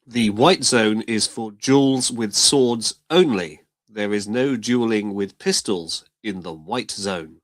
The white zone is for duels with swords only. There is no dueling with pistols in the white zone.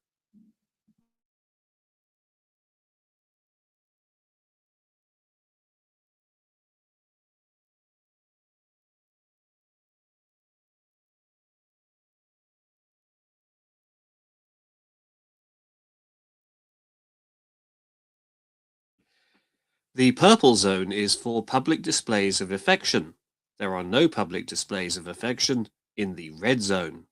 The purple zone is for public displays of affection. There are no public displays of affection in the red zone.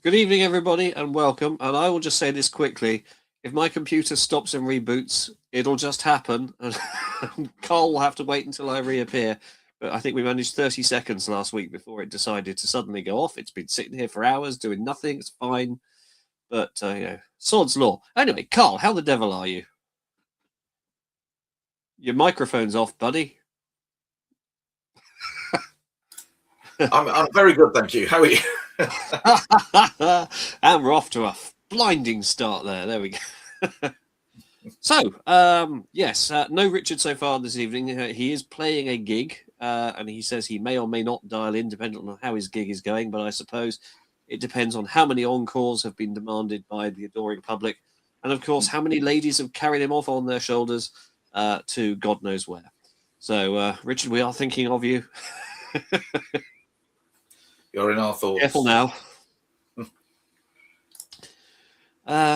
Good evening, everybody, and welcome. And I will just say this quickly. If my computer stops and reboots, it'll just happen. And Carl will have to wait until I reappear. But I think we managed 30 seconds last week before it decided to suddenly go off. It's been sitting here for hours doing nothing. It's fine. But, sod's law. Anyway, Carl, how the devil are you? Your microphone's off, buddy. I'm very good, thank you. How are you? And we're off to a blinding start there. There we go. So, yes, no Richard so far this evening. He is playing a gig, and he says he may or may not dial in, depending on how his gig is going. But I suppose it depends on how many encores have been demanded by the adoring public, and of course, how many ladies have carried him off on their shoulders to God knows where. So, Richard, we are thinking of you. You're in our thoughts. Careful now.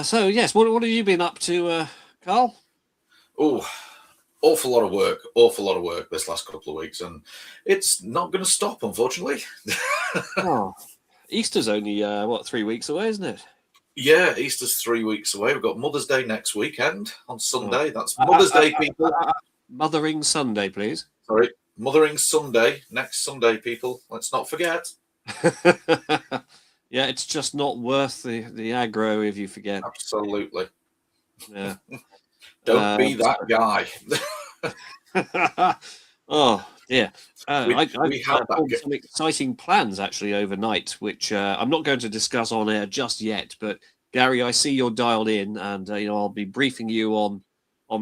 So, yes, what have you been up to, Carl? Oh, awful lot of work this last couple of weeks, and it's not going to stop, unfortunately. Oh, Easter's only, 3 weeks away, isn't it? Yeah, Easter's 3 weeks away. We've got Mother's Day next weekend on Sunday. That's Mother's Day, people. Mothering Sunday, please. Sorry, Mothering Sunday, next Sunday, people. Let's not forget. Yeah, it's just not worth the aggro if you forget. Absolutely. Yeah. Don't be that guy. Oh, dear. We have some exciting plans actually overnight, which I'm not going to discuss on air just yet. But Gary, I see you're dialed in, and I'll be briefing you on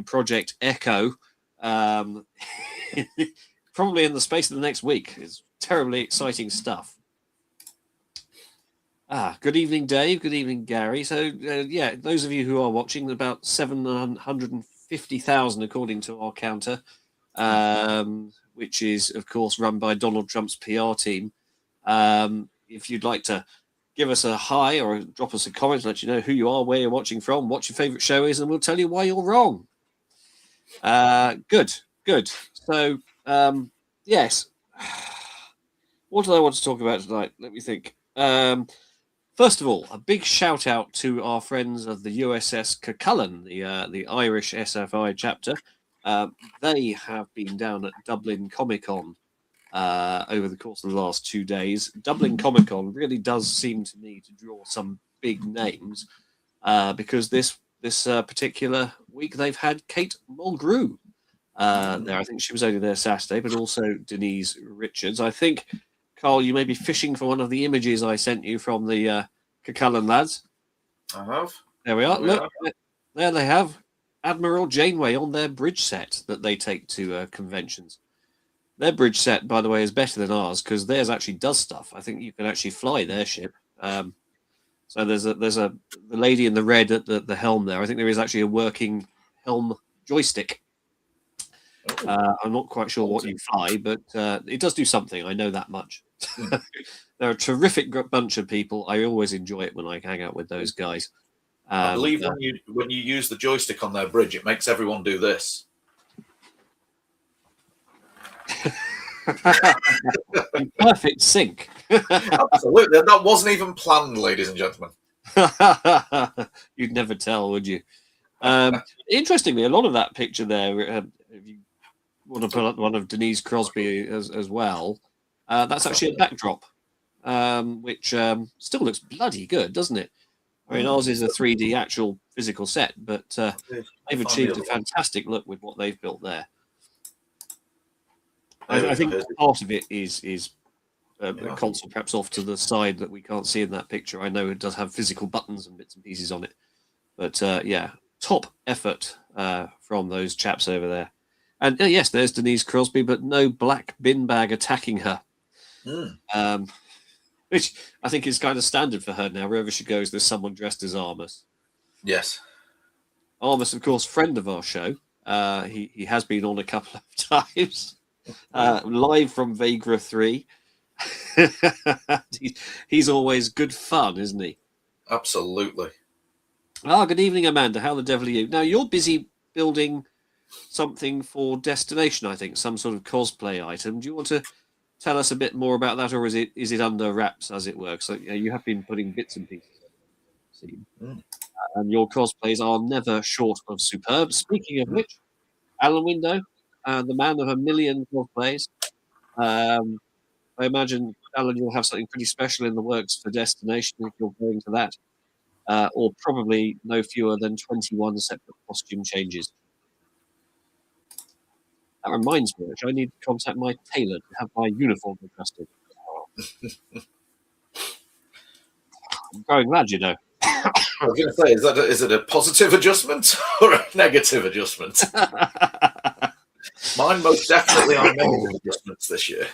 Project Echo, probably in the space of the next week. It's terribly exciting stuff. Good evening, Dave. Good evening, Gary. So, yeah, those of you who are watching, about 750,000 according to our counter, which is, of course, run by Donald Trump's PR team. If you'd like to give us a hi or drop us a comment, let you know who you are, where you're watching from, what your favourite show is, and we'll tell you why you're wrong. Good. So, yes. What do I want to talk about tonight? Let me think. First of all, a big shout out to our friends of the USS Cuchulainn, the Irish SFI chapter. They have been down at Dublin Comic Con over the course of the last 2 days. Dublin Comic Con really does seem to me to draw some big names because this particular week they've had Kate Mulgrew there. I think she was only there Saturday, but also Denise Richards. I think, Carl, you may be fishing for one of the images I sent you from the Cuchulainn lads. I have. There we are. Look, there they have Admiral Janeway on their bridge set that they take to conventions. Their bridge set, by the way, is better than ours because theirs actually does stuff. I think you can actually fly their ship. So there's the lady in the red at the helm there. I think there is actually a working helm joystick. I'm not quite sure what you fly, but it does do something. I know that much. They're a terrific bunch of people. I always enjoy it when I hang out with those guys. I believe when you use the joystick on their bridge, it makes everyone do this. In perfect sync. Absolutely. That wasn't even planned, ladies and gentlemen. You'd never tell, would you? Interestingly, a lot of that picture there, if you want to put up one of Denise Crosby as well, that's actually a backdrop, which still looks bloody good, doesn't it? I mean, ours is a 3D actual physical set, but they've achieved a fantastic look with what they've built there. I think part of it is a console perhaps off to the side that we can't see in that picture. I know it does have physical buttons and bits and pieces on it. But yeah, top effort from those chaps over there. And yes, there's Denise Crosby, but no black bin bag attacking her. Which I think is kind of standard for her now. Wherever she goes, there's someone dressed as Armus. Yes. Armus, of course, friend of our show. He has been on a couple of times. Live from Vagra 3. He's always good fun, isn't he? Absolutely. Good evening, Amanda. How the devil are you? Now, you're busy building something for Destination, I think, some sort of cosplay item. Do you want to tell us a bit more about that, or is it under wraps, as it works? So, you have been putting bits and pieces on. And your cosplays are never short of superb. Speaking of which, Alan Window, the man of a million cosplays. I imagine, Alan, you'll have something pretty special in the works for Destination if you're going to that. Or probably no fewer than 21 separate costume changes. That reminds me, I need to contact my tailor to have my uniform adjusted. I'm growing mad, you know. I was going to say, is it a positive adjustment or a negative adjustment? Mine most definitely are negative adjustments this year.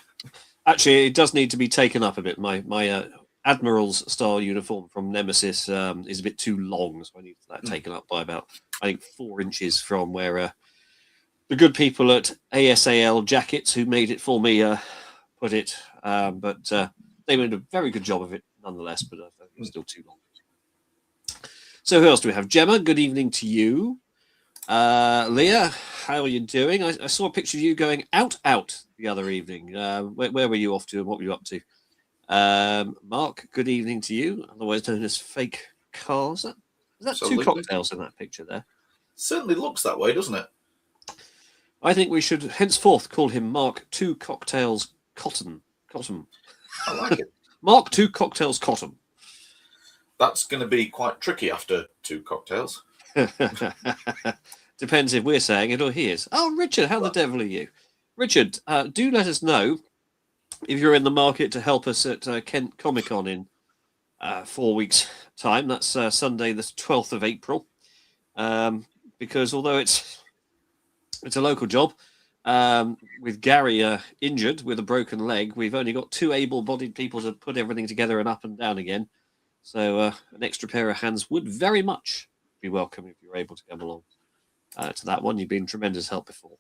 Actually, it does need to be taken up a bit. My Admiral's style uniform from Nemesis is a bit too long, so I need that taken up by about, I think, 4 inches from where the good people at ASAL Jackets, who made it for me, put it. But they made a very good job of it nonetheless, but I think it was still too long. So who else do we have? Gemma, good evening to you. Leah, how are you doing? I saw a picture of you going out the other evening. Where were you off to and what were you up to? Mark, good evening to you, otherwise known as Fake Cars. Is that Absolutely. 2 cocktails in that picture there? Certainly looks that way, doesn't it? I think we should henceforth call him Mark 2 Cocktails Cotton. I like it. Mark 2 Cocktails Cotton. That's going to be quite tricky after 2 cocktails. Depends if we're saying it or he is. Oh, Richard, how the devil are you? Richard, do let us know if you're in the market to help us at Kent Comic Con in 4 weeks' time. That's Sunday, the 12th of April. Because although it's a local job, with Gary injured with a broken leg, we've only got 2 able-bodied people to put everything together and up and down again. So an extra pair of hands would very much be welcome if you're able to come along to that one. You've been tremendous help before.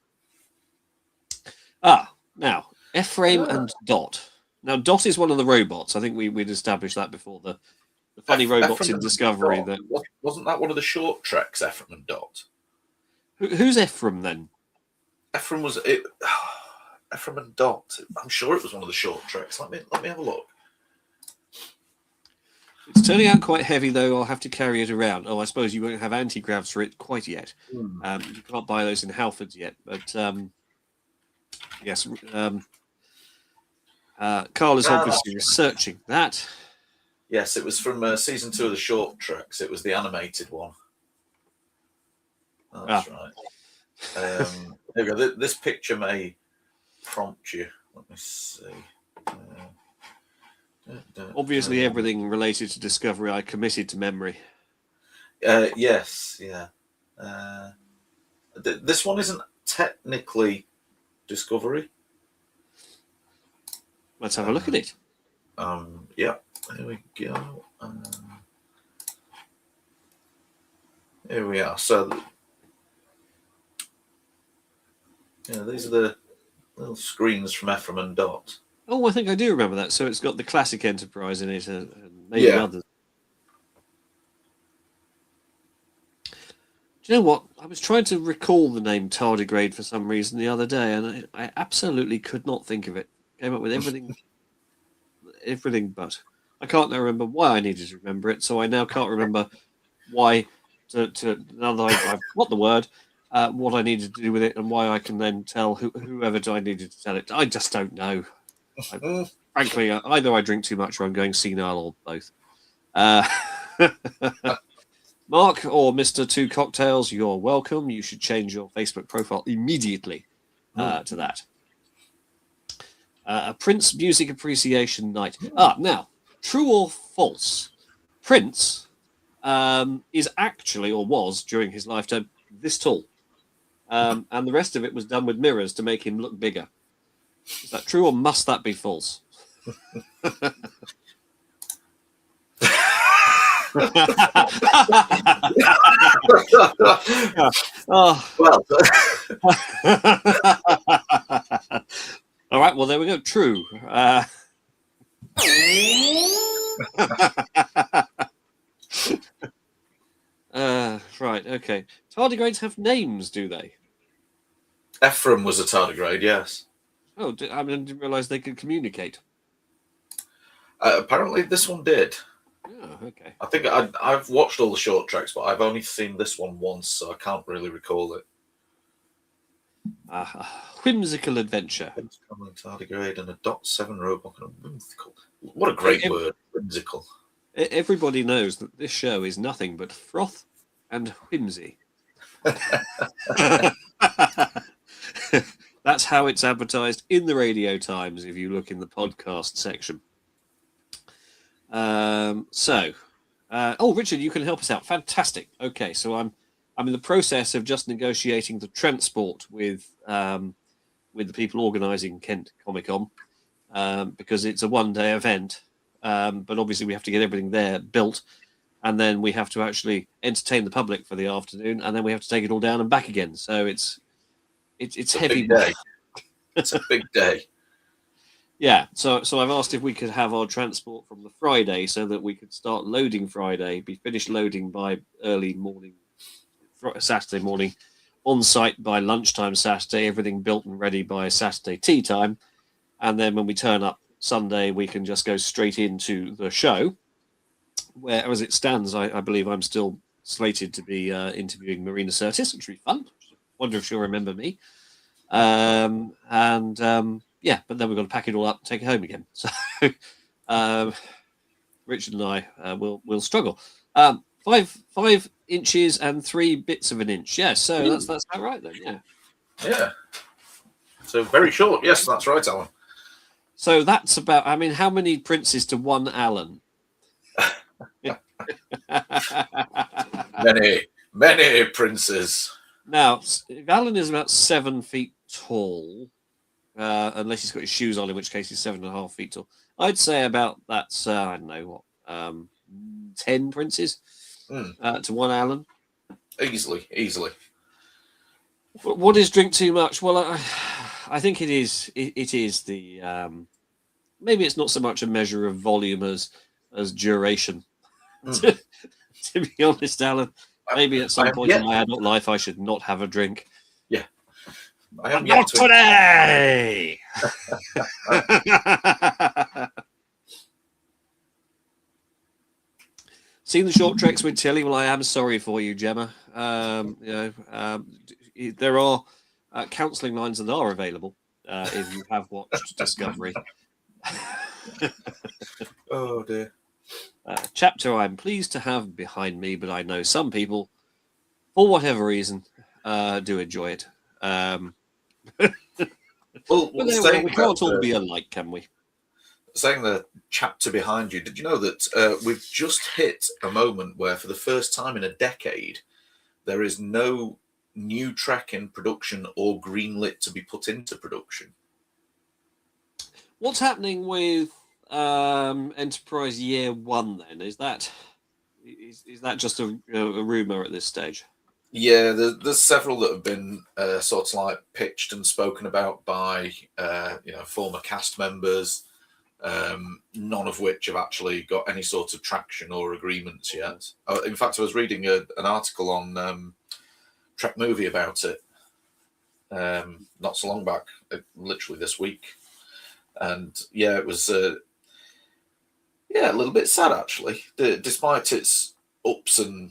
Now, Ephraim and Dot. Now, Dot is one of the robots. I think we'd established that before. The funny robots Ephraim in Discovery. That wasn't that one of the short treks, Ephraim and Dot? Who's Ephraim then? Ephraim was it. Ephraim and Dot. I'm sure it was one of the short treks. Let me have a look. It's turning out quite heavy, though. I'll have to carry it around. Oh, I suppose you won't have anti-gravs for it quite yet. You can't buy those in Halfords yet. But yes, Carl is obviously researching that. Yes, it was from season 2 of the short treks. It was the animated one. That's right. There we go. This picture may prompt you. Let me see. Obviously, everything related to Discovery I committed to memory. Yes, yeah. This one isn't technically Discovery. Let's have a look at it. Yeah, there we go. Here we are. So Yeah, these are the little screens from Ephraim and Dot. Oh, I think I do remember that. So it's got the classic Enterprise in it, and maybe Yeah. others. Do you know what? I was trying to recall the name Tardigrade for some reason the other day, and I absolutely could not think of it. Came up with everything but. I can't now remember why I needed to remember it, so I now can't remember why. Now that I've got the word, what I needed to do with it, and why I can then tell whoever I needed to tell it. I just don't know. Frankly, either I drink too much or I'm going senile, or both. Mark or Mr. Two Cocktails, you're welcome. You should change your Facebook profile immediately to that. A Prince Music Appreciation Night. Now, true or false? Prince is actually, or was during his lifetime, this tall. And the rest of it was done with mirrors to make him look bigger. Is that true, or must that be false? Well, all right. Well, there we go. True. Right. Okay. Tardigrades have names, do they? Ephraim was a tardigrade, yes. Oh, I didn't realise they could communicate. Apparently, this one did. Oh, okay. I think I've watched all the short tracks, but I've only seen this one once, so I can't really recall it. Whimsical adventure. Common tardigrade and a Dot 7 robot and a whimsical. What a great word, whimsical. Everybody knows that this show is nothing but froth and whimsy. That's how it's advertised in the Radio Times if you look in the podcast section. Richard, you can help us out. Fantastic. Okay, so I'm in the process of just negotiating the transport with the people organising Kent Comic Con because it's a one-day event. But obviously we have to get everything there built, and then we have to actually entertain the public for the afternoon, and then we have to take it all down and back again. So it's heavy. It's a big day. Yeah, so I've asked if we could have our transport from the Friday so that we could start loading Friday, be finished loading by early morning, Saturday morning, on site by lunchtime Saturday, everything built and ready by Saturday tea time, and then when we turn up Sunday, we can just go straight into the show, where, as it stands, I believe I'm still slated to be interviewing Marina Sirtis, which will be fun. Wonder if she'll remember me. Yeah, but then we've got to pack it all up and take it home again. So Richard and I will struggle. 5 inches and 3 bits of an inch. Yeah, so that's about right then. Yeah. Yeah. So very short. Yes, that's right, Alan. So that's about. I mean, how many princes to one Alan? Many princes. Now, if Alan is about 7 feet tall, unless he's got his shoes on, in which case he's 7.5 feet tall. I'd say about that's I don't know what 10 princes to one Alan. Easily. But what is drink too much? Well, I think it is. It is the maybe it's not so much a measure of volume as duration. To be honest, Alan, maybe at some point in my adult life I should not have a drink. Yeah. Not today. Seen the short treks with Tilly? Well, I am sorry for you, Gemma. There are counselling lines that are available if you have watched Discovery. Oh dear. Chapter I'm pleased to have behind me, but I know some people, for whatever reason, do enjoy it. We can't all be alike, can we? Saying the chapter behind you, did you know that we've just hit a moment where, for the first time in a decade, there is no new Trek in production or greenlit to be put into production? What's happening with Enterprise Year 1 then? Is that just a rumor at this stage? Yeah, there's several that have been sort of like pitched and spoken about by former cast members. None of which have actually got any sort of traction or agreements yet. In fact, I was reading an article on Trek Movie about it not so long back, literally this week, and yeah, it was a little bit sad actually. Despite its ups and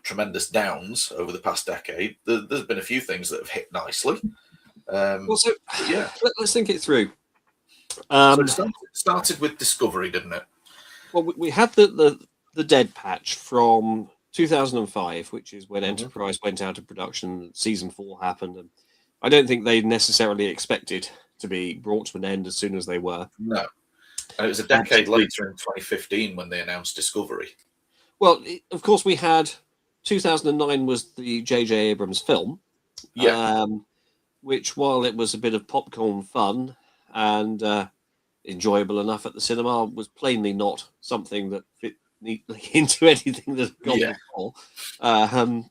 tremendous downs over the past decade, there's been a few things that have hit nicely. Well, so yeah, let's think it through. So it started with Discovery, didn't it? Well, we had the dead patch from 2005, which is when Enterprise went out of production. Season 4 happened, and I don't think they necessarily expected to be brought to an end as soon as they were. No, and it was a decade later in 2015 when they announced Discovery. Well, of course, we had 2009 was the J.J. Abrams film, which, while it was a bit of popcorn fun and enjoyable enough at the cinema, was plainly not something that fit neatly into anything that had gone before.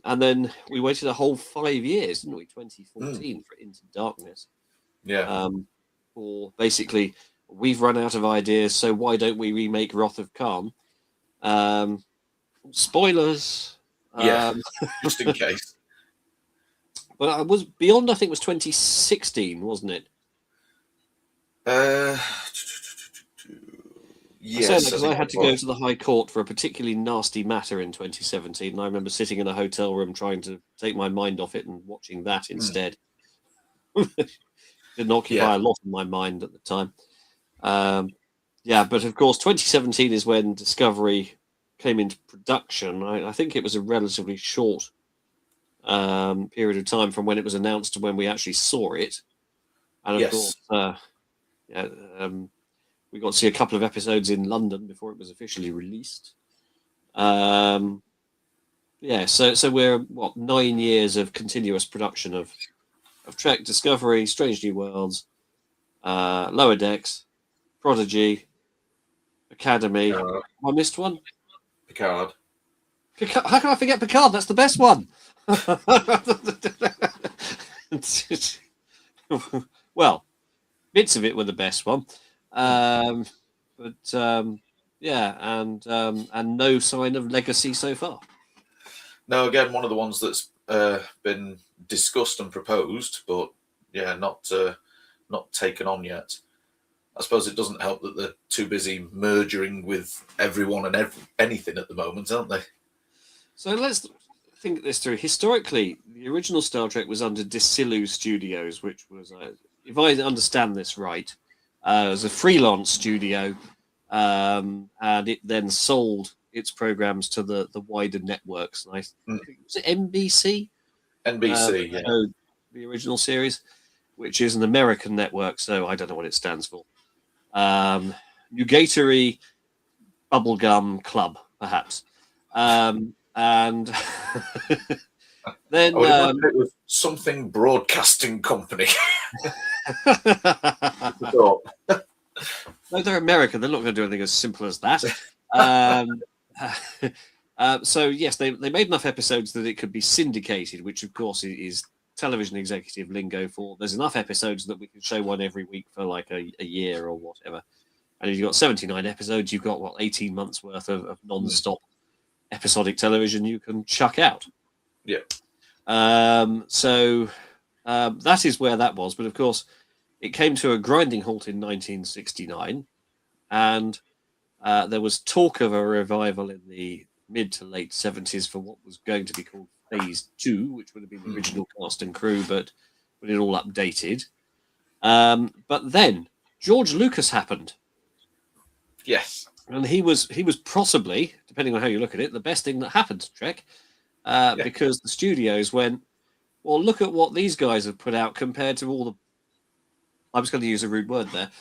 And then we waited a whole 5 years, didn't we? 2014 for Into Darkness. Yeah. Or basically, we've run out of ideas, so why don't we remake Wrath of Khan? Spoilers. Just in case. But I was beyond. I think it was 2016, wasn't it? Yes, because I had to go to the High Court for a particularly nasty matter in 2017, and I remember sitting in a hotel room trying to take my mind off it and watching that instead. Didn't occupy a lot of my mind at the time. But of course, 2017 is when Discovery came into production. I think it was a relatively short period of time from when it was announced to when we actually saw it. And of course, we got to see a couple of episodes in London before it was officially released. So we're 9 years of continuous production of Trek, Discovery, Strange New Worlds, Lower Decks, Prodigy, Academy. I missed one. Picard. How can I forget Picard? That's the best one. Well, bits of it were the best one, and no sign of legacy so far. No, again, one of the ones that's been discussed and proposed, but not taken on yet. I suppose it doesn't help that they're too busy merging with everyone and anything at the moment, aren't they? So let's think this through. Historically, the original Star Trek was under Desilu Studios, which was, if I understand this right, it was a freelance studio, and it then sold its programs to the wider networks. And I think, was it NBC? NBC, the original series, which is an American network, so I don't know what it stands for. Nugatory Bubblegum Club, perhaps. And then it was something broadcasting company. No, they're American. They're not going to do anything as simple as that. So yes, they made enough episodes that it could be syndicated, which of course is television executive lingo for there's enough episodes that we can show one every week for like a year or whatever. And if you've got 79 episodes, you've got 18 months worth of non-stop episodic television you can chuck out. Yeah. That is where that was. But of course, it came to a grinding halt in 1969, and there was talk of a revival in the mid to late 70s for what was going to be called Phase 2, which would have been the original cast and crew, but it all updated. But then George Lucas happened. Yes. And he was possibly, depending on how you look at it, the best thing that happened to Trek, because the studios went, well, look at what these guys have put out compared to all the, I was going to use a rude word there,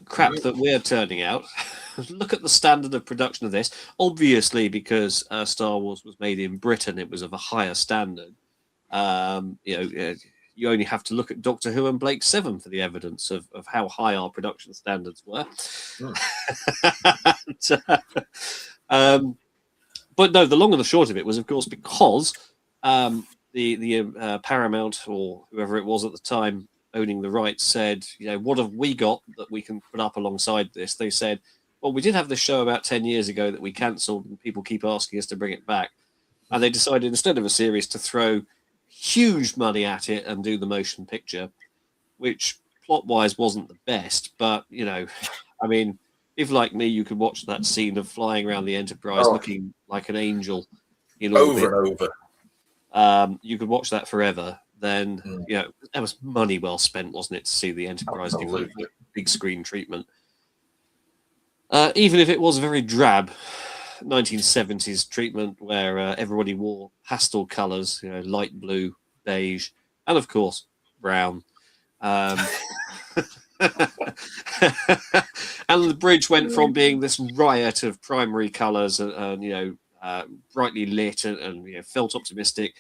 crap that we're turning out. Look at the standard of production of this. Obviously, because Star Wars was made in Britain, it was of a higher standard. You only have to look at Doctor Who and Blake Seven for the evidence of how high our production standards were. But no, the long and the short of it was, of course, because the Paramount or whoever it was at the time owning the rights said, what have we got that we can put up alongside this? They said, well, we did have this show about 10 years ago that we cancelled, and people keep asking us to bring it back. And they decided, instead of a series, to throw huge money at it and do the motion picture, which plot-wise wasn't the best. But, I mean, if like me, you could watch that scene of flying around the Enterprise looking like an angel in orbit, over and over. you could watch that forever. Then, that was money well spent, wasn't it, to see the Enterprise give big screen treatment. Even if it was a very drab 1970s treatment where everybody wore pastel colours, light blue, beige, and of course brown. And the bridge went from being this riot of primary colours and brightly lit and felt optimistic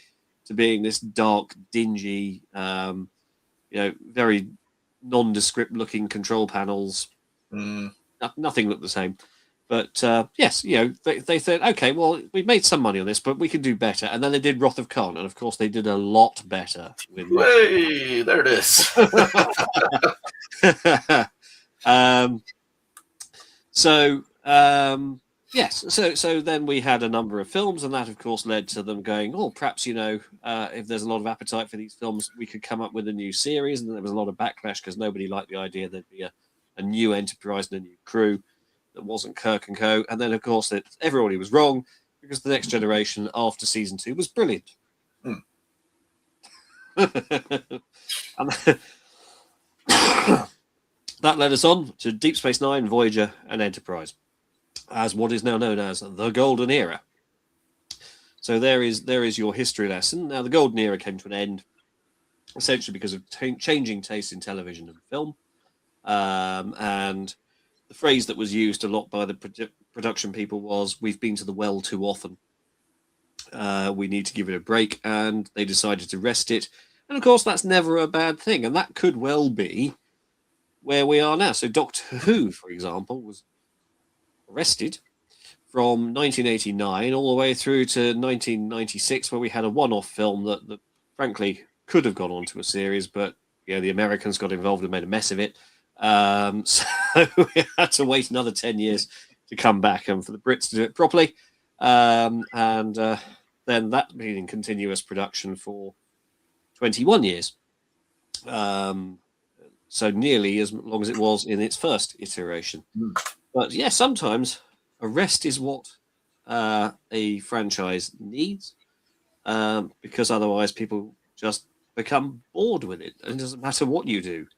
to being this dark, dingy, very nondescript looking control panels. Nothing looked the same. But yes, they said, okay, well, we've made some money on this, but we can do better. And then they did Wrath of Khan, and of course they did a lot better. Hey, there it is. Yes, so then we had a number of films, and that of course led to them going, oh, perhaps if there's a lot of appetite for these films, we could come up with a new series. And there was a lot of backlash because nobody liked the idea there'd be a new Enterprise and a new crew that wasn't Kirk and co. And then of course everybody was wrong because the Next Generation after season 2 was brilliant. And that led us on to Deep Space Nine, Voyager, and Enterprise as what is now known as the Golden Era. So there is your history lesson. Now, the Golden Era came to an end essentially because of changing tastes in television and film. And the phrase that was used a lot by the production people was, we've been to the well too often. We need to give it a break. And they decided to rest it. And of course, that's never a bad thing. And that could well be where we are now. So Doctor Who, for example, was arrested from 1989 all the way through to 1996, where we had a one-off film that frankly could have gone on to a series, but the Americans got involved and made a mess of it. So we had to wait another 10 years to come back and for the Brits to do it properly. And then that being in continuous production for 21 years. So nearly as long as it was in its first iteration. But yeah, sometimes a rest is what a franchise needs, because otherwise people just become bored with it. And it doesn't matter what you do.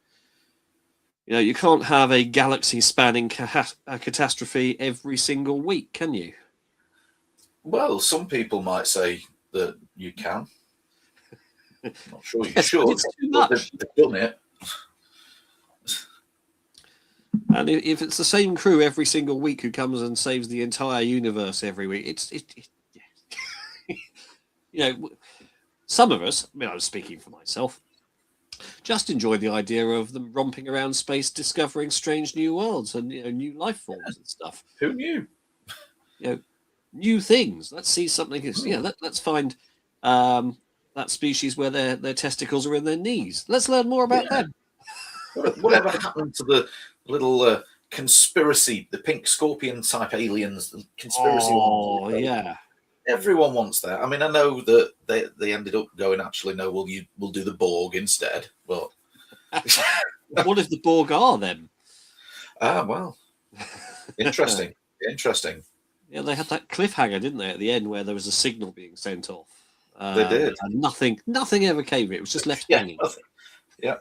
You can't have a galaxy-spanning catastrophe every single week, can you? Well, some people might say that you can. Not sure you should. It's too much. They've done it. And if it's the same crew every single week who comes and saves the entire universe every week, some of us, I was speaking for myself, just enjoy the idea of them romping around space, discovering strange new worlds and new life forms and stuff. Who knew? New things. Let's see something. Let's find that species where their testicles are in their knees. Let's learn more about them. Whatever happened to the little conspiracy, the pink scorpion type aliens, the conspiracy ones? Yeah. Everyone wants that. I mean, I know that they ended up going, actually, no, we'll do the Borg instead. But what if the Borg are then? Well, interesting. Interesting. Yeah, they had that cliffhanger, didn't they, at the end where there was a signal being sent off. They did. And nothing ever came of it. It was just left hanging. Nothing. Yeah.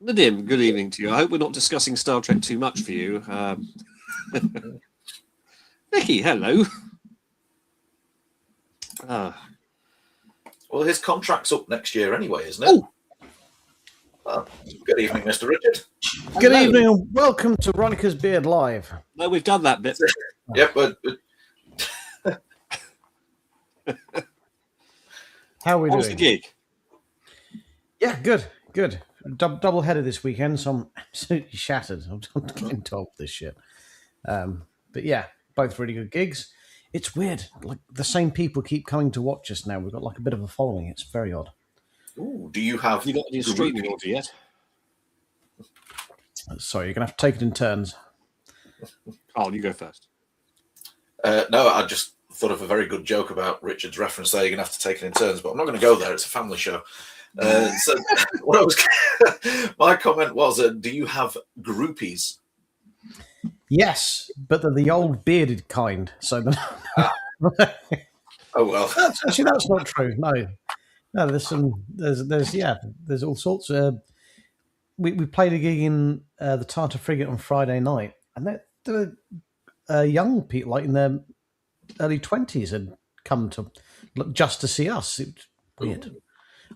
Nadim, good evening to you. I hope we're not discussing Star Trek too much for you. Vicky, hello. Well, his contract's up next year anyway, isn't it? Well, good evening, Mr. Richard. Good evening and welcome to Ronica's Beard Live. No, we've done that bit. Yep, but How are we How's doing? the gig? Yeah, good. Double header this weekend, so I'm absolutely shattered. I'm getting told this shit. But yeah, both really good gigs. It's weird. Like the same people keep coming to watch us now. We've got like a bit of a following. It's very odd. Ooh, do you have? Have you got any streaming order yet? Sorry, you're gonna have to take it in turns. Carl, you go first. No, I just thought of a very good joke about Richard's reference there. You're gonna have to take it in turns, but I'm not going to go there. It's a family show. So what I was, my comment was, do you have groupies? Yes, but they're the old bearded kind. So, Oh well. actually, that's not true. No, there's all sorts. We played a gig in the Tartar Frigate on Friday night, and there were young people, like in their early 20s, had come to look just to see us. It's weird. Ooh.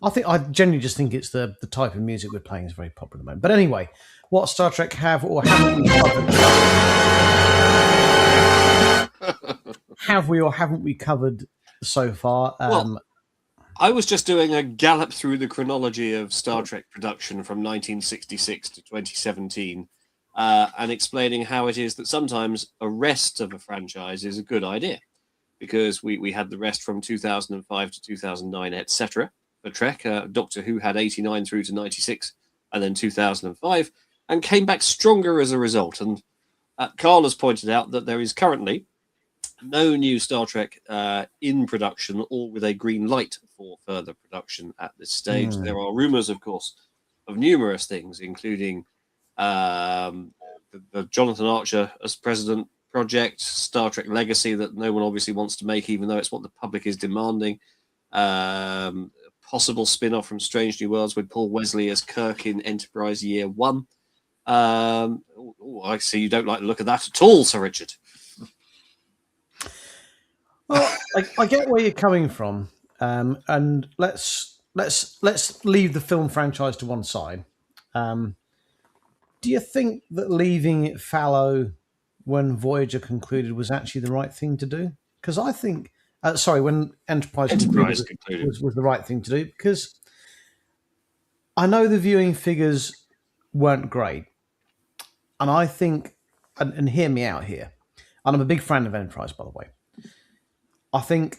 I genuinely just think it's the type of music we're playing is very popular at the moment. But anyway, what Star Trek have or haven't we covered? Have we or haven't we covered so far? Well, I was just doing a gallop through the chronology of Star Trek production from 1966 to 2017 and explaining how it is that sometimes a rest of a franchise is a good idea, because we had the rest from 2005 to 2009, etc. for Trek. Doctor Who had 89 through to 96 and then 2005 and came back stronger as a result. And Carl has pointed out that there is currently no new Star Trek in production or with a green light for further production at this stage. There are rumours, of course, of numerous things, including the Jonathan Archer as president project, Star Trek Legacy that no one obviously wants to make, even though it's what the public is demanding. Possible spin-off from Strange New Worlds with Paul Wesley as Kirk in Enterprise Year 1. I see you don't like the look of that at all, Sir Richard. Well, I get where you're coming from, and let's leave the film franchise to one side. Do you think that leaving it fallow when Voyager concluded was actually the right thing to do? Because I think, when Enterprise concluded was the right thing to do, because I know the viewing figures weren't great, and I think, and hear me out here, and I'm a big fan of Enterprise, by the way. I think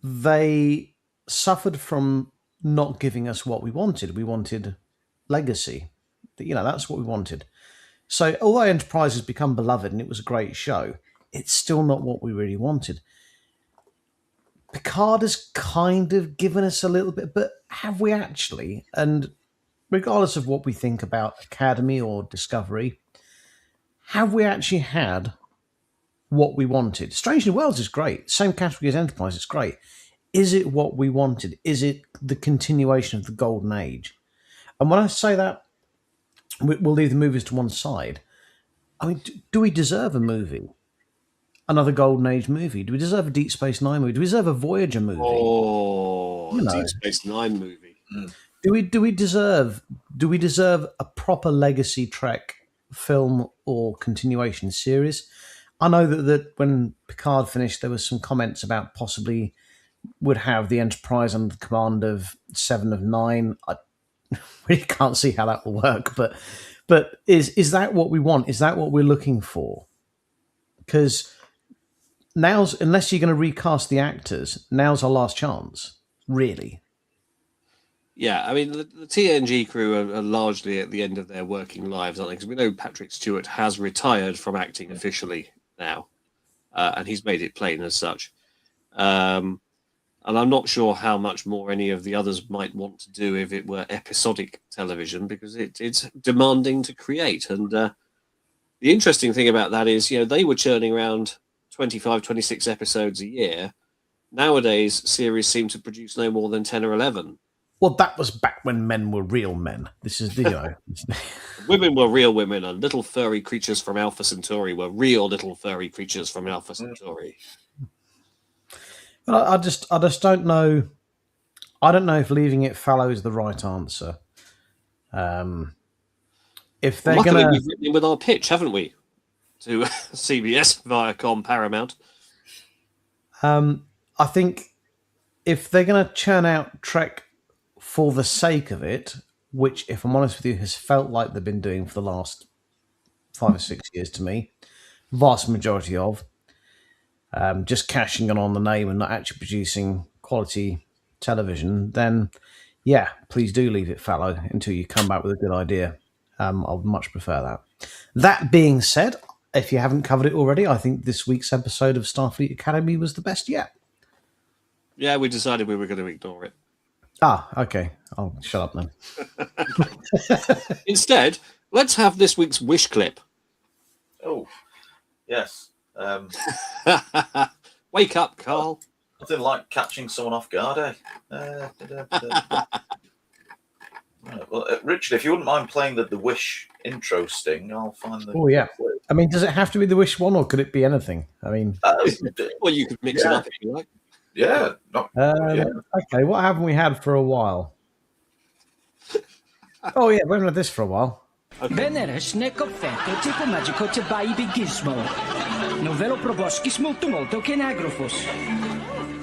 they suffered from not giving us what we wanted. We wanted legacy. That's what we wanted. So although Enterprise has become beloved and it was a great show, it's still not what we really wanted. Picard has kind of given us a little bit, but have we actually? And regardless of what we think about Academy or Discovery, have we actually had what we wanted? Strange New Worlds is great. Same category as Enterprise, it's great. Is it what we wanted? Is it the continuation of the Golden Age? And when I say that, we'll leave the movies to one side. I mean, do we deserve a movie? Another Golden Age movie? Do we deserve a Deep Space Nine movie? Do we deserve a Voyager movie? Oh, Deep Space Nine movie. Do we deserve a proper legacy Trek film or continuation series? I know that when Picard finished, there was some comments about possibly would have the Enterprise under the command of 7 of 9. I really can't see how that will work, but is that what we want? Is that what we're looking for? Because unless you're going to recast the actors, now's our last chance, really. Yeah, I mean, the TNG crew are largely at the end of their working lives, aren't they? Because we know Patrick Stewart has retired from acting officially now, and he's made it plain as such. And I'm not sure how much more any of the others might want to do if it were episodic television, because it's demanding to create. And the interesting thing about that is, they were churning around 25, 26 episodes a year. Nowadays, series seem to produce no more than 10 or 11. Well, that was back when men were real men. This is Women were real women, and little furry creatures from Alpha Centauri were real little furry creatures from Alpha Centauri. I just don't know. I don't know if leaving it fallow is the right answer. If they're Luckily, gonna, we've written in with our pitch, haven't we, to CBS, Viacom, Paramount? I think if they're going to churn out Trek for the sake of it, which, if I'm honest with you, has felt like they've been doing for the last 5 or 6 years to me, vast majority of, just cashing in on the name and not actually producing quality television, then yeah, please do leave it fallow until you come back with a good idea. I would much prefer that. That being said, if you haven't covered it already, I think this week's episode of Starfleet Academy was the best yet. Yeah, we decided we were going to ignore it. Ah, okay. I'll shut up then. Instead, let's have this week's wish clip. Oh, yes. Wake up, Carl. Nothing like catching someone off guard, eh? Well, Richard, if you wouldn't mind playing the Wish intro sting, I'll find the... Oh, yeah. I mean, does it have to be the Wish one, or could it be anything? I mean... well, you could mix it up if you like. Yeah. Okay, what haven't we had for a while? Oh, yeah, we haven't had this for a while. Veneres neko feto tipo magico te baby gizmo. Novelo proboscis molto che nagrofos.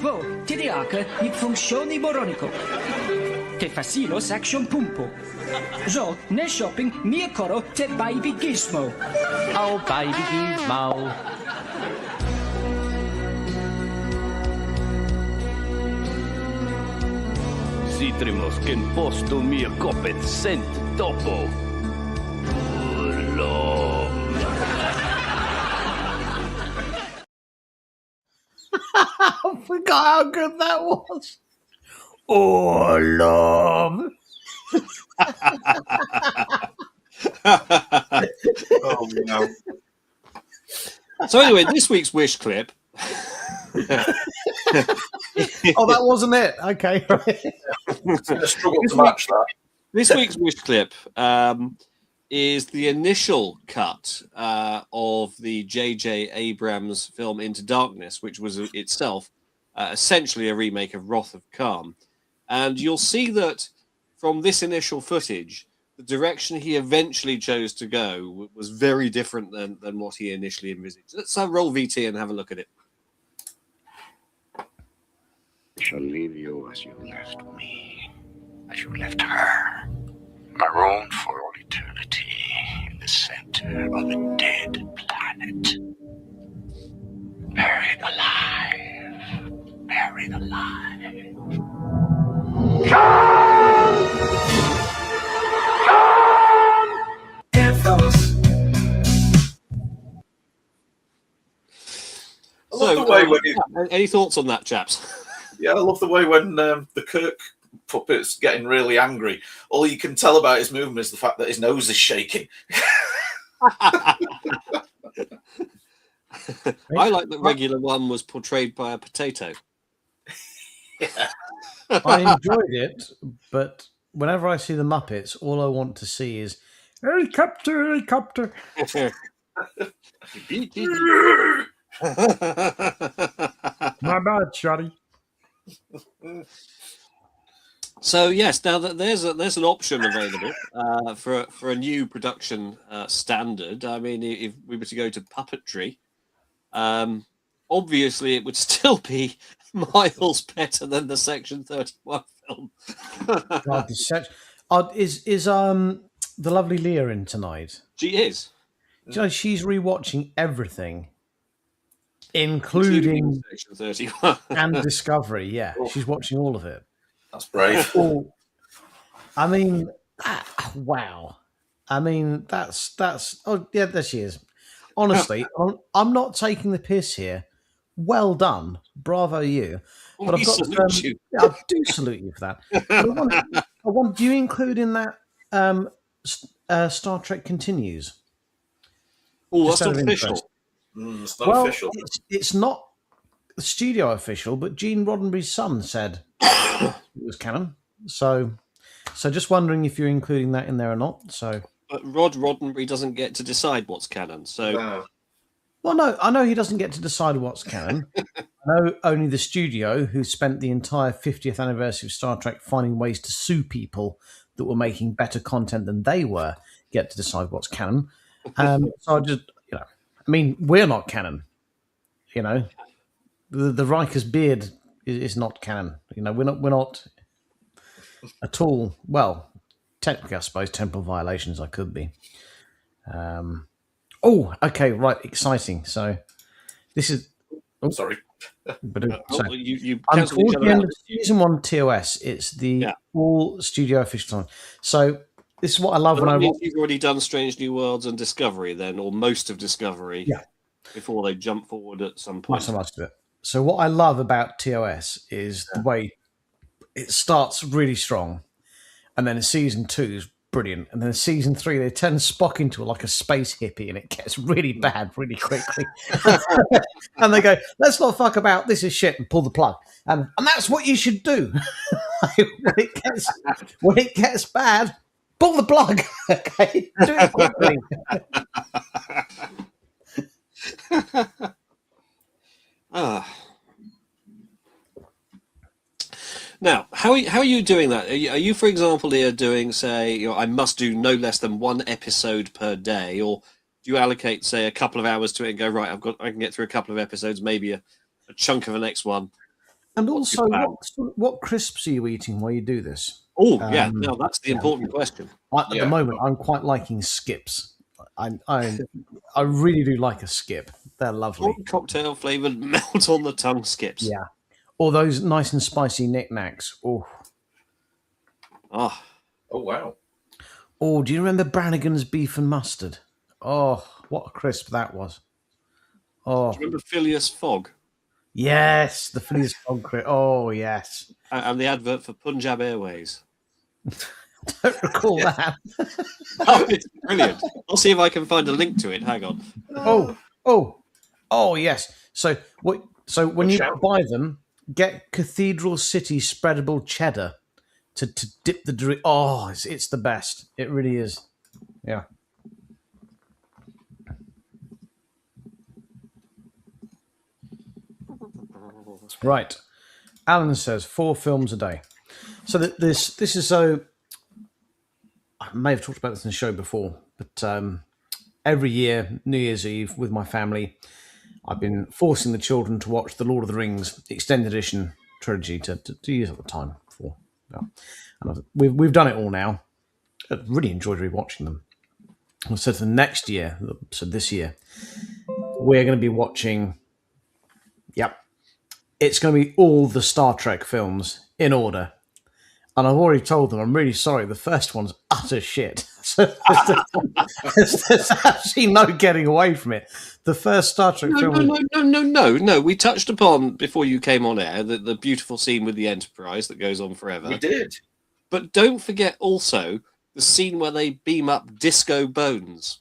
Vo, ti diaca ni funzioni moronico. Te facilos action pumpo. Zo, ne shopping mia coro te baby gizmo. Oh, baby gizmo. Citremos che in posto mia copet sent dopo. I forgot how good that was. Oh, love. Oh, no. So anyway, this week's wish clip. Oh, that wasn't it. Okay. I struggle to match that. This week's wish clip is the initial cut of the J.J. Abrams film Into Darkness, which was itself essentially a remake of Wrath of Khan. And you'll see that from this initial footage, the direction he eventually chose to go was very different than what he initially envisaged. Let's roll VT and have a look at it. I shall leave you as you left me, as you left her, marooned for all eternity in the center of a dead planet. Buried alive, buried alive. Here, fellas. I love the way when any thoughts on that, chaps? Yeah, I love the way when the Kirk puppet's getting really angry. All you can tell about his movement is the fact that his nose is shaking. I like that regular one was portrayed by a potato. Yeah. I enjoyed it, but whenever I see the Muppets, all I want to see is helicopter, helicopter. My bad, Shotty. So yes, now that there's an option available for a new production standard. I mean, if we were to go to puppetry, obviously it would still be miles better than the Section 31 film. God, is the lovely Leah in tonight? She is. You know, she's rewatching everything, including Section 31 and Discovery. Yeah, she's watching all of it. That's brave. I mean, wow. I mean, that's. Oh, yeah, there she is. Honestly, I'm not taking the piss here. Well done, bravo you. But I've got you. Yeah, I do salute you for that. But I want. Do you include in that Star Trek Continues? Oh, that's not official. It's not official. It's not studio official, but Gene Roddenberry's son said it was canon. So just wondering if you're including that in there or not. So, but Rod Roddenberry doesn't get to decide what's canon. So, well, no, I know he doesn't get to decide what's canon. I know only the studio, who spent the entire 50th anniversary of Star Trek finding ways to sue people that were making better content than they were, get to decide what's canon. So I just, I mean, we're not canon. The Riker's beard is not canon. We're not at all. Well, technically, I suppose temporal violations I could be. Oh, okay, right, exciting. So this is Sorry. But you I'm cancelled each towards other the end out. of season 1 TOS. It's the all studio official time. So this is what I love when I watch. You've already done Strange New Worlds and Discovery, then, or most of Discovery. Yeah. Before they jump forward at some point. Most of it. So what I love about TOS is the way it starts really strong, and then season 2 is brilliant, and then season 3 they turn Spock into like a space hippie, and it gets really bad really quickly. And they go, "Let's not fuck about. This is shit," and pull the plug. And that's what you should do. when it gets bad, pull the plug. Okay, do it quickly. Now, how are you doing that? Are you, for example, here doing, say, I must do no less than 1 episode per day, or do you allocate, say, a couple of hours to it and go, right, I can get through a couple of episodes, maybe a chunk of the next one? And also, what crisps are you eating while you do this? Oh, yeah, no, that's the important question. At the moment, I'm quite liking skips. I really do like a skip. They're lovely. Cocktail flavoured, melt on the tongue skips. Yeah. Or those nice and spicy knickknacks. Oh. Oh, wow. Oh, do you remember Brannigan's beef and mustard? Oh, what a crisp that was. Oh. Do you remember Phileas Fogg? Yes, the Phileas Fogg crisp. Oh, yes. And the advert for Punjab Airways. Don't recall that. Oh, it's brilliant. I'll see if I can find a link to it. Hang on. Oh, yes. So when you buy them, get Cathedral City spreadable cheddar to dip the drink. Oh, it's the best. It really is. Yeah. Right. Alan says 4 films a day. So this is so. I may have talked about this in the show before, but every year, New Year's Eve, with my family, I've been forcing the children to watch the Lord of the Rings extended edition trilogy to use at the time for. And we've done it all now. I really enjoyed rewatching them. So for next year, so this year, we're going to be watching. Yep, it's going to be all the Star Trek films in order. And I've already told them, I'm really sorry, the first one's utter shit. So there's actually no getting away from it. The first Star Trek film... No. We touched upon, before you came on air, the beautiful scene with the Enterprise that goes on forever. We did. But don't forget also the scene where they beam up Disco Bones.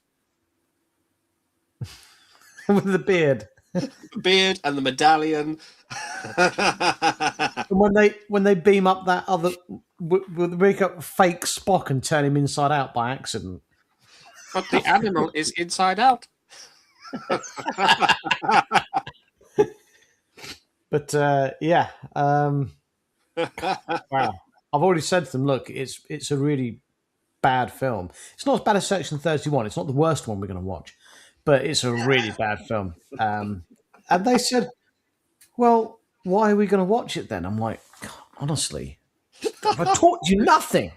With the beard. The beard and the medallion. And when they beam up that other, with make up fake Spock and turn him inside out by accident. But the animal is inside out. But yeah, wow! I've already said to them, look, it's a really bad film. It's not as bad as Section 31. It's not the worst one we're going to watch, but it's a really bad film. And they said, well, why are we going to watch it then? I'm like, honestly, I taught you nothing.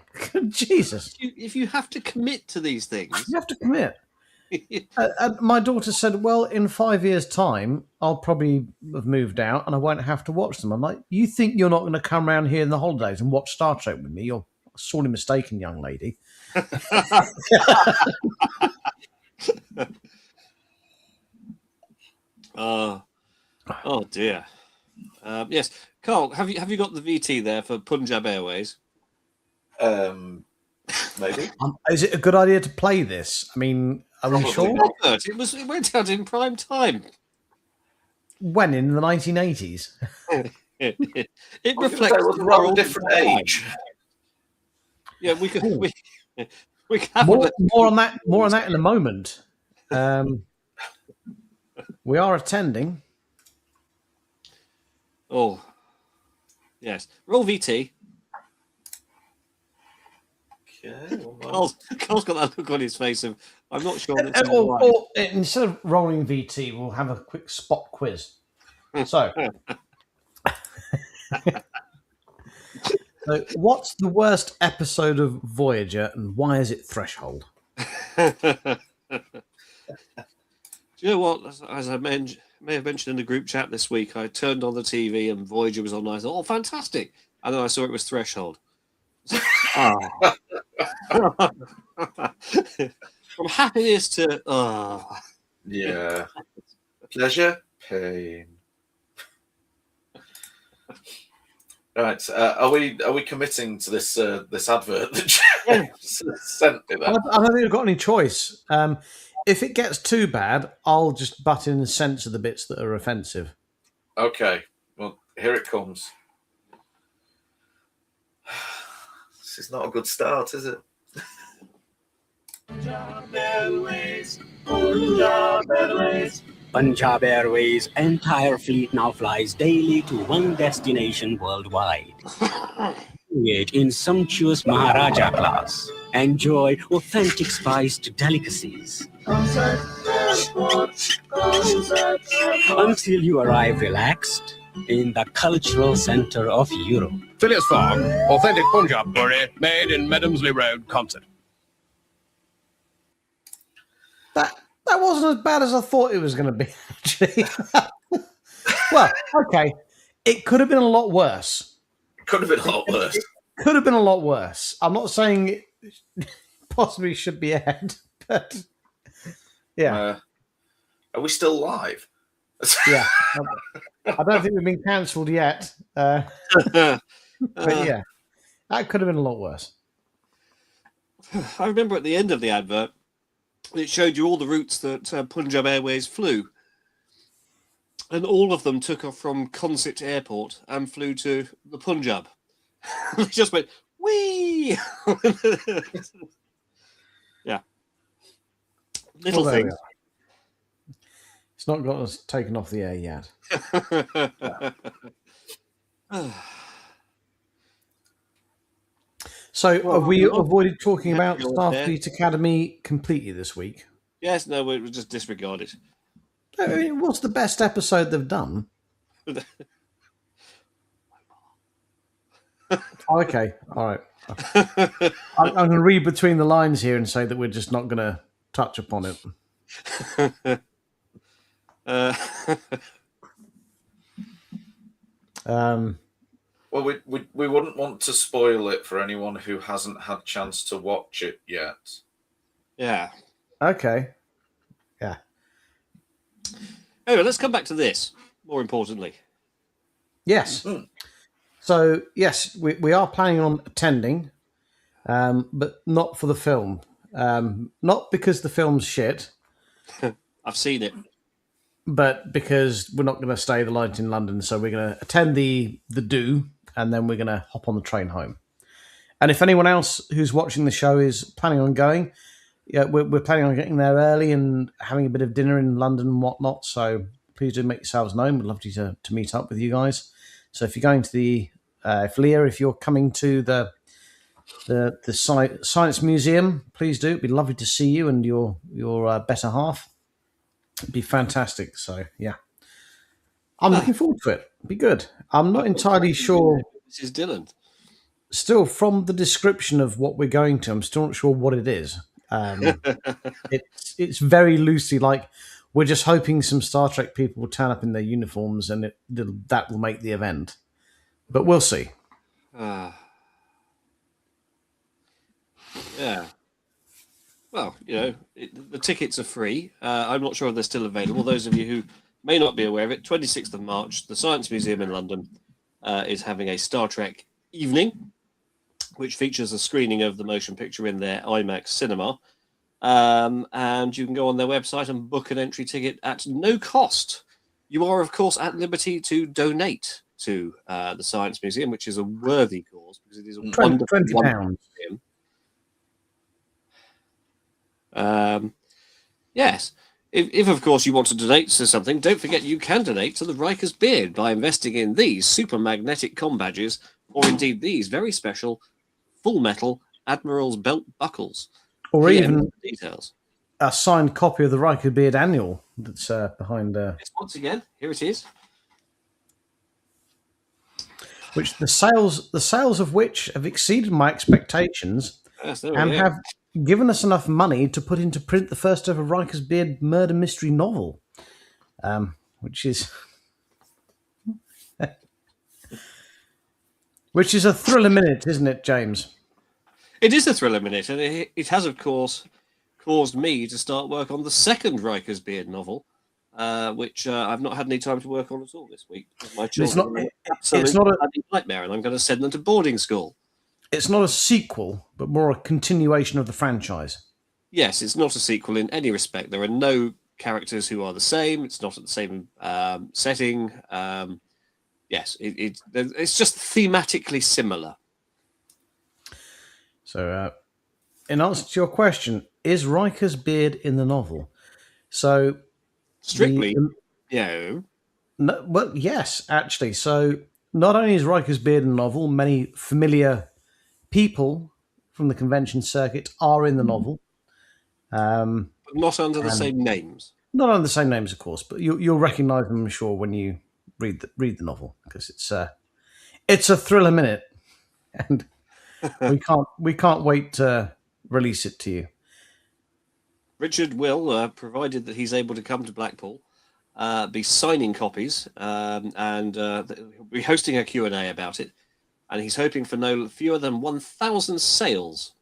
Jesus. If you have to commit to these things. You have to commit. And my daughter said, well, in 5 years' time, I'll probably have moved out and I won't have to watch them. I'm like, you think you're not going to come around here in the holidays and watch Star Trek with me? You're sorely mistaken, young lady. Oh dear. Yes, Carl, have you got the VT there for Punjab Airways? Maybe. Is it a good idea to play this? I mean, are we sure? It went out in prime time. When, in the 1980s? It reflects a rather different age. Yeah, we could. We More on that in a moment. We are attending. Oh, yes. Roll VT. Okay. Carl's got that look on his face of, I'm not sure. Or instead of rolling VT, we'll have a quick spot quiz. So, what's the worst episode of Voyager and why is it Threshold? Do you know what? As I mentioned may have mentioned in the group chat this week, I turned on the TV and Voyager was on. And I thought, oh, fantastic. And then I saw it was Threshold. Oh. From happiness to yeah, pleasure, pain. Right, are we committing to this this advert that James sent me? Then? I don't think we've got any choice. If it gets too bad, I'll just butt in and censor the bits that are offensive. Okay, well, here it comes. This is not a good start, is it? Punjab Airways, Punjab Airways. Punjab Airways' entire fleet now flies daily to one destination worldwide. It in sumptuous Maharaja class. Enjoy authentic spiced delicacies. Until you arrive relaxed in the cultural center of Europe. Phileas Fogg, authentic Punjab curry made in Medhamsley Road, Concert. That wasn't as bad as I thought it was going to be, actually. Well, okay. It could have been a lot worse. Could have been a lot worse. Could have been a lot worse. I'm not saying it possibly should be aired, but yeah. Are we still live? Yeah. I don't think we've been cancelled yet. But yeah, that could have been a lot worse. I remember at the end of the advert, it showed you all the routes that Punjab Airways flew. And all of them took off from Concert Airport and flew to the Punjab. They just went, whee! Yeah. Little things. It's not got us taken off the air yet. So have we avoided talking about Starfleet Academy completely this week? Yes, no, we'll just disregard it. I mean, what's the best episode they've done? Okay, all right. I'm going to read between the lines here and say that we're just not going to touch upon it. Well, we wouldn't want to spoil it for anyone who hasn't had chance to watch it yet. Yeah. Okay. Yeah. Anyway, let's come back to this, more importantly. Yes. Mm. So, yes, we are planning on attending, but not for the film. Not because the film's shit. I've seen it. But because we're not going to stay the night in London, so we're going to attend the do, and then we're going to hop on the train home. And if anyone else who's watching the show is planning on going, yeah, we're planning on getting there early and having a bit of dinner in London and whatnot. So please do make yourselves known. We'd love to meet up with you guys. So if you're going to the if you're coming to the Science Museum, please do. It'd be lovely to see you and your better half. It'd be fantastic. So yeah, I'm looking forward to it. It'd be good. I'm not entirely sure. This is Dylan. Still, from the description of what we're going to, I'm still not sure what it is. It's very loosely like we're just hoping some Star Trek people will turn up in their uniforms and that will make the event. But we'll see. Yeah. Well, the tickets are free. I'm not sure if they're still available. Those of you who may not be aware of it, 26th of March, the Science Museum in London is having a Star Trek evening, which features a screening of the motion picture in their IMAX cinema. And you can go on their website and book an entry ticket at no cost. You are, of course, at liberty to donate to the Science Museum, which is a worthy cause because it is a wonderful £20. Museum. Yes. If, of course, you want to donate to something, don't forget you can donate to the Riker's Beard by investing in these super magnetic comm badges, or indeed these very special full metal Admiral's belt buckles. Or even details. A signed copy of the Riker Beard Annual that's behind. Yes, once again, here it is. Which the sales of which have exceeded my expectations, yes, and have given us enough money to put into print the first ever Riker's Beard murder mystery novel, which is a thriller minute, isn't it, James? It is a thriller minute, and it has, of course, caused me to start work on the second Riker's Beard novel, which I've not had any time to work on at all this week. My children it's not a nightmare, and I'm going to send them to boarding school. It's not a sequel, but more a continuation of the franchise. Yes, it's not a sequel in any respect. There are no characters who are the same. It's not at the same setting. Yes, it's just thematically similar. So, in answer to your question, is Riker's beard in the novel? So, strictly, no. Well, yes, actually. So, not only is Riker's beard in the novel, many familiar people from the convention circuit are in the novel. But not under the same names. Not under the same names, of course, but you'll recognise them, I'm sure, when you read the novel, because it's a thriller minute, and we can't wait to release it to you. Richard will, provided that he's able to come to Blackpool, be signing copies, and he'll be hosting a Q&A about it, and he's hoping for no fewer than 1,000 sales.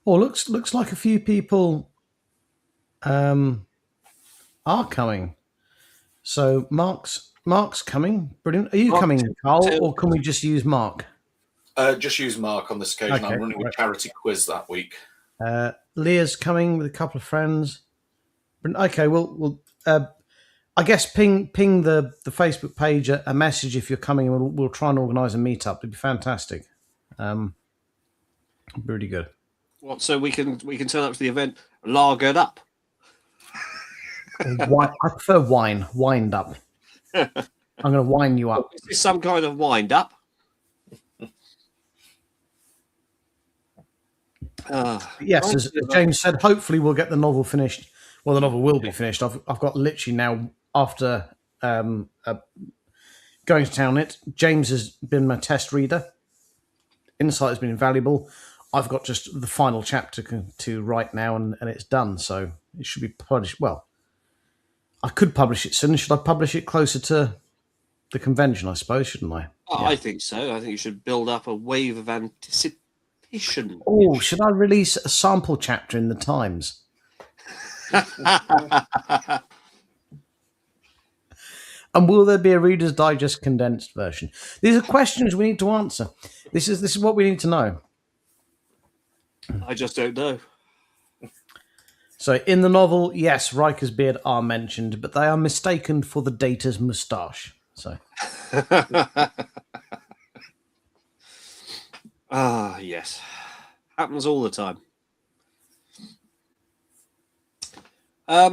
Oh, looks like a few people are coming. So Mark's coming. Brilliant. Are you coming, Carl, or can we just use Mark? Just use Mark on this occasion. Okay, I'm running a charity quiz that week. Leah's coming with a couple of friends. Okay, we'll I guess ping the Facebook page a message if you're coming, and we'll try and organise a meetup. It'd be fantastic. Really good. What? So we can turn up to the event lagered up. I prefer wine. Wind up. I'm going to wind you up. Is this some kind of wind up? Yes, as James said, hopefully we'll get the novel finished. Well, the novel will be finished. I've got literally now, after going to town it, James has been my test reader. Insight has been invaluable. I've got just the final chapter to write now, and it's done. So it should be published. Well, I could publish it soon. Should I publish it closer to the convention, I suppose, shouldn't I? Oh, yeah. I think so. I think you should build up a wave of anticipation. Oh, should I release a sample chapter in the Times? And will there be a Reader's Digest condensed version? These are questions we need to answer. This is what we need to know. I just don't know. So in the novel, yes, Riker's beard are mentioned, but they are mistaken for the Data's moustache. So. Yes. Happens all the time.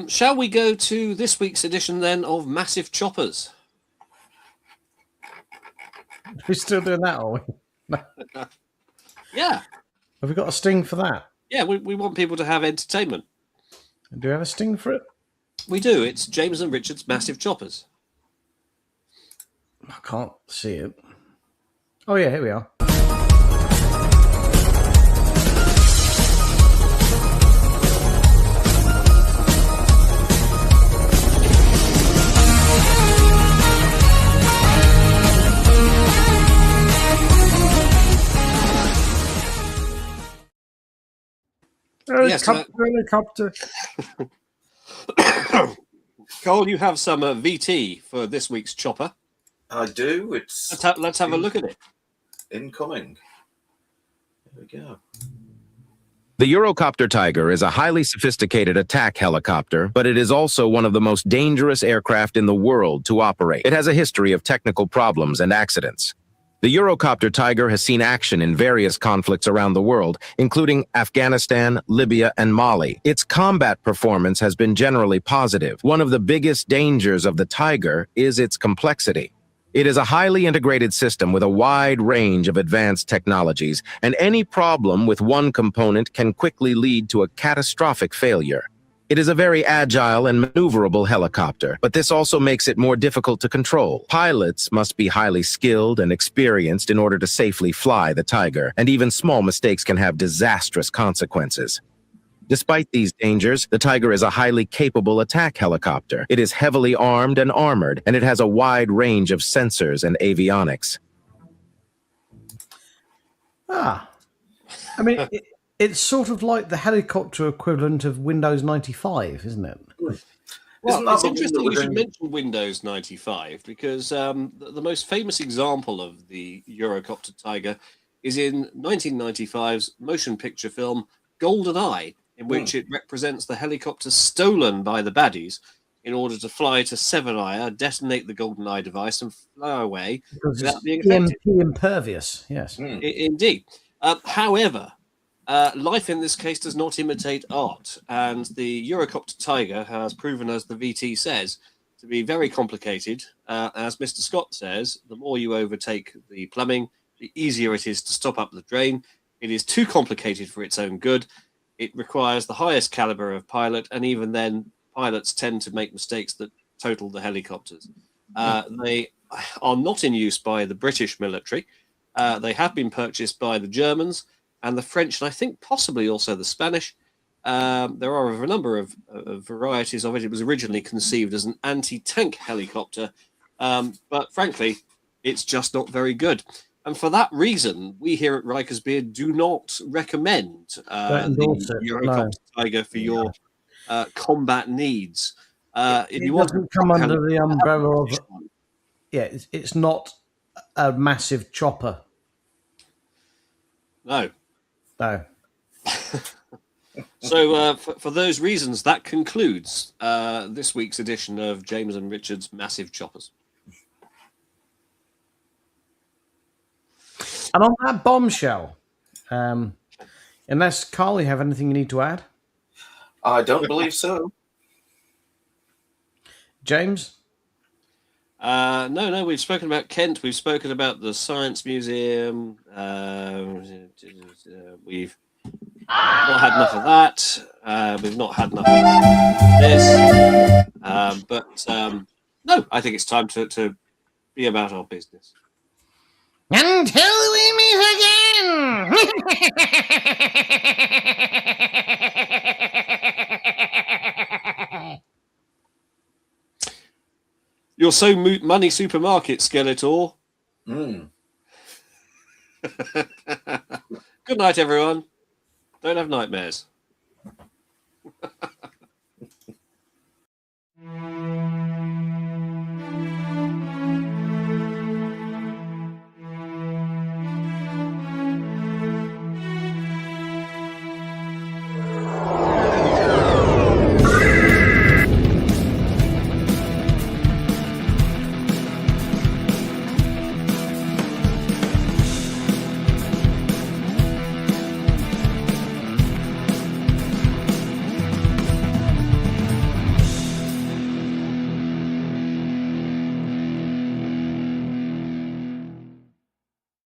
Shall we go to this week's edition then of Massive Choppers? We're still doing that, are we? Yeah. Have we got a sting for that? Yeah, we want people to have entertainment. Do we have a sting for it? We do. It's James and Richard's Massive Choppers. I can't see it. Oh, yeah, here we are. Helicopter. Cole, you have some VT for this week's chopper. I do. Let's have a look at it. Incoming. There we go. The Eurocopter Tiger is a highly sophisticated attack helicopter, but it is also one of the most dangerous aircraft in the world to operate. It has a history of technical problems and accidents. The Eurocopter Tiger has seen action in various conflicts around the world, including Afghanistan, Libya, and Mali. Its combat performance has been generally positive. One of the biggest dangers of the Tiger is its complexity. It is a highly integrated system with a wide range of advanced technologies, and any problem with one component can quickly lead to a catastrophic failure. It is a very agile and maneuverable helicopter, but this also makes it more difficult to control. Pilots must be highly skilled and experienced in order to safely fly the Tiger, and even small mistakes can have disastrous consequences. Despite these dangers, the Tiger is a highly capable attack helicopter. It is heavily armed and armored, and it has a wide range of sensors and avionics. I mean, it's sort of like the helicopter equivalent of Windows 95, isn't it? Well, it's interesting you should mention Windows 95 because the most famous example of the Eurocopter Tiger is in 1995's motion picture film GoldenEye, in which it represents the helicopter stolen by the baddies in order to fly to Seven Isle, detonate the GoldenEye device, and fly away without being affected. EMP impervious, yes. Indeed. However, life in this case does not imitate art, and the Eurocopter Tiger has proven, as the VT says, to be very complicated. As Mr. Scott says, the more you overtake the plumbing, the easier it is to stop up the drain. It is too complicated for its own good. It requires the highest caliber of pilot, and even then, pilots tend to make mistakes that total the helicopters. They are not in use by the British military. They have been purchased by the Germans and the French, and I think possibly also the Spanish. There are a number of varieties of it. It was originally conceived as an anti-tank helicopter, but frankly, it's just not very good. And for that reason, we here at Riker's Beard do not recommend the Eurocopter Tiger for your combat needs. If you want to come under the umbrella of... Yeah, it's not a massive chopper. No. No. So for those reasons, that concludes this week's edition of James and Richard's Massive Choppers. And on that bombshell, unless Carl, you have anything you need to add? I don't believe so. James? No, we've spoken about Kent. We've spoken about the Science Museum. We've not had enough of that. We've not had enough of this. No, I think it's time to be about our business. Until we meet again! You're so money supermarket, Skeletor. Good night, everyone. Don't have nightmares.